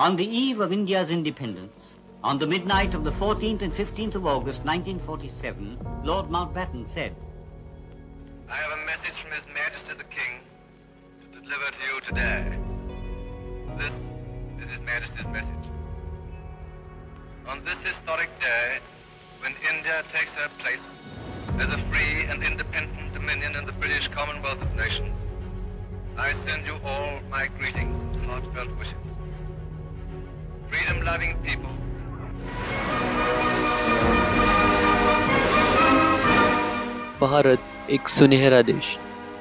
On the eve of India's independence, on the midnight of the 14th and 15th of August 1947, Lord Mountbatten said, I have a message from His Majesty the King to deliver to you today. This is His Majesty's message. On this historic day, when India takes her place as a free and independent dominion in the British Commonwealth of Nations, I send you all my greetings and heartfelt wishes. Freedom-loving people. Bharat एक सुनहरा देश।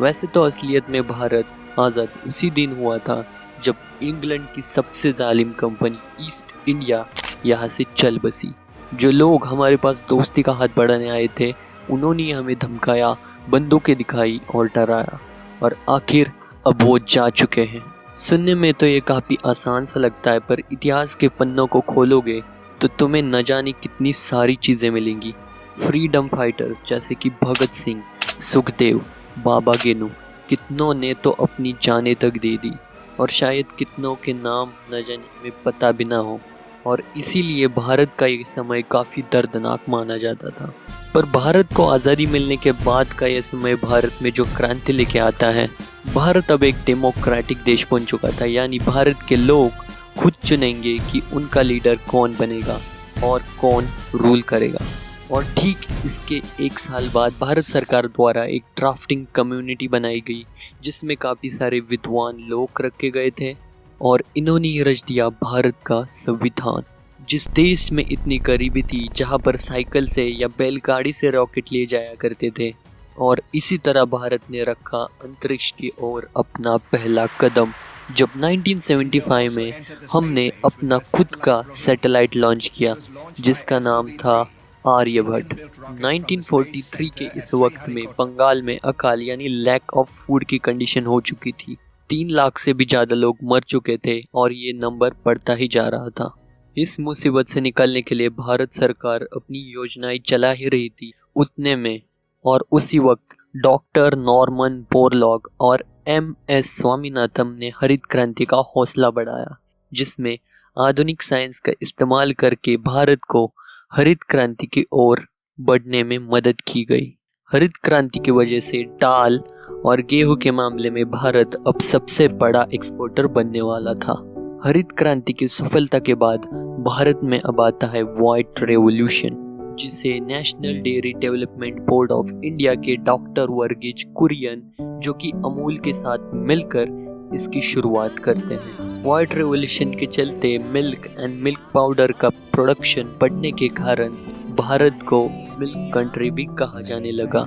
वैसे तो असलियत में भारत आज़ाद उसी दिन हुआ था जब इंग्लैंड की सबसे जालिम कंपनी ईस्ट इंडिया यहाँ से चल बसी। जो लोग हमारे पास दोस्ती का हाथ बढ़ाने आए थे, उन्होंने हमें धमकाया, बंदूकें दिखाई और डराया, और आखिर अब वो जा चुके हैं। सुनने में तो ये काफ़ी आसान सा लगता है, पर इतिहास के पन्नों को खोलोगे तो तुम्हें न जाने कितनी सारी चीज़ें मिलेंगी। फ्रीडम फाइटर्स जैसे कि भगत सिंह, सुखदेव, बाबा गेनू, कितनों ने तो अपनी जानें तक दे दी, और शायद कितनों के नाम न जाने में पता भी ना हो, और इसीलिए भारत का ये समय काफ़ी दर्दनाक माना जाता था। पर भारत को आज़ादी मिलने के बाद का यह समय भारत में जो क्रांति लेके आता है, भारत अब एक डेमोक्रेटिक देश बन चुका था। यानी भारत के लोग खुद चुनेंगे कि उनका लीडर कौन बनेगा और कौन रूल करेगा। और ठीक इसके एक साल बाद भारत सरकार द्वारा एक ड्राफ्टिंग कम्युनिटी बनाई गई, जिसमें काफ़ी सारे विद्वान लोग रखे गए थे, और इन्होंने ही रच दिया भारत का संविधान। जिस देश में इतनी गरीबी थी, जहाँ पर साइकिल से या बैलगाड़ी से रॉकेट ले जाया करते थे, और इसी तरह भारत ने रखा अंतरिक्ष की ओर अपना पहला कदम जब 1975 में हमने अपना खुद का सैटेलाइट लॉन्च किया, जिसका नाम था आर्यभट्ट। 1943 के इस वक्त में बंगाल में अकाल यानी लैक ऑफ फूड की कंडीशन हो चुकी थी। 3 लाख से भी ज़्यादा लोग मर चुके थे, और ये नंबर बढ़ता ही जा रहा था। इस मुसीबत से निकलने के लिए भारत सरकार अपनी योजनाएं चला ही रही थी उतने में, और उसी वक्त डॉक्टर नॉर्मन बोरलॉग और MS स्वामीनाथन ने हरित क्रांति का हौसला बढ़ाया, जिसमें आधुनिक साइंस का इस्तेमाल करके भारत को हरित क्रांति की ओर बढ़ने में मदद की गई। हरित क्रांति की वजह से दाल और गेहूं के मामले में भारत अब सबसे बड़ा एक्सपोर्टर बनने वाला था। हरित क्रांति की सफलता के बाद भारत में अब आता है व्हाइट रेवोल्यूशन, जिसे national dairy development board of India के डॉक्टर वर्गीज कुरियन, जो कि अमूल के साथ मिलकर इसकी शुरुआत करते हैं। व्हाइट रेवोल्यूशन के चलते मिल्क एंड मिल्क पाउडर का प्रोडक्शन बढ़ने के कारण भारत को मिल्क कंट्री भी कहा जाने लगा।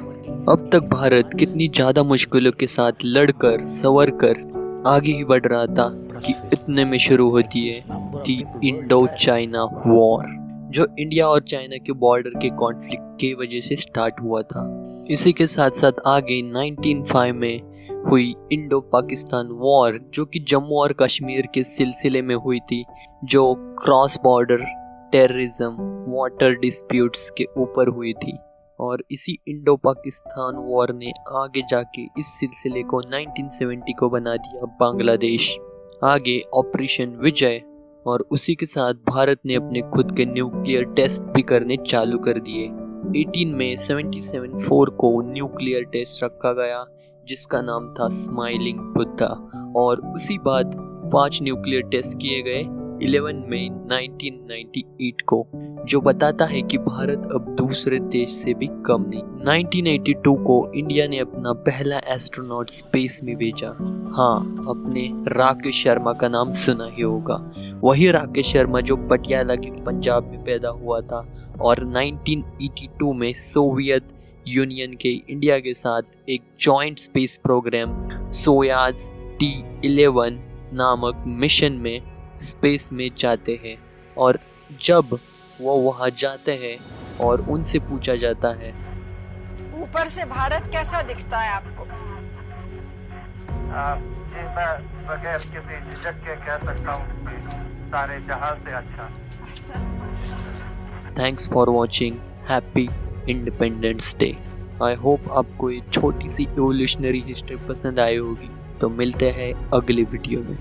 अब तक भारत कितनी ज़्यादा मुश्किलों के साथ लड़कर संवर कर आगे ही बढ़ रहा था कि इतने में शुरू होती है दी इंडो चाइना वॉर, जो इंडिया और चाइना के बॉर्डर के कॉन्फ्लिक्ट के वजह से स्टार्ट हुआ था। इसी के साथ साथ आगे 1905 में हुई इंडो पाकिस्तान वॉर, जो कि जम्मू और कश्मीर के सिलसिले में हुई थी, जो cross border terrorism, water disputes के ऊपर हुई थी। और इसी इंडो पाकिस्तान वॉर ने आगे जाके इस सिलसिले को 1970 को बना दिया बांग्लादेश, आगे ऑपरेशन विजय, और उसी के साथ भारत ने अपने खुद के न्यूक्लियर टेस्ट भी करने चालू कर दिए। 18 मई 1977 को न्यूक्लियर टेस्ट रखा गया, जिसका नाम था स्माइलिंग बुद्धा, और उसी बाद 5 न्यूक्लियर टेस्ट किए गए 11 मई 1998 को, जो बताता है कि भारत अब दूसरे देश से भी कम नहीं। 1982 को इंडिया ने अपना पहला एस्ट्रोनॉट स्पेस में भेजा। हाँ, अपने राकेश शर्मा का नाम सुना ही होगा। वही राकेश शर्मा जो पटियाला के पंजाब में पैदा हुआ था, और 1982 में सोवियत यूनियन के इंडिया के साथ एक जॉइंट स्पेस प्रोग्राम सोयाज T11 नामक मिशन में स्पेस में जाते हैं। और जब वो वहाँ जाते हैं और उनसे पूछा जाता है, ऊपर से भारत कैसा दिखता है आपको? मैं बगैर किसी झिझक के कह सकता हूँ कि सारे जहां से अच्छा। Thanks for watching, happy independence day. I hope आपको ये छोटी सी एवोल्यूशनरी हिस्ट्री पसंद आई होगी। तो मिलते हैं अगली वीडियो में।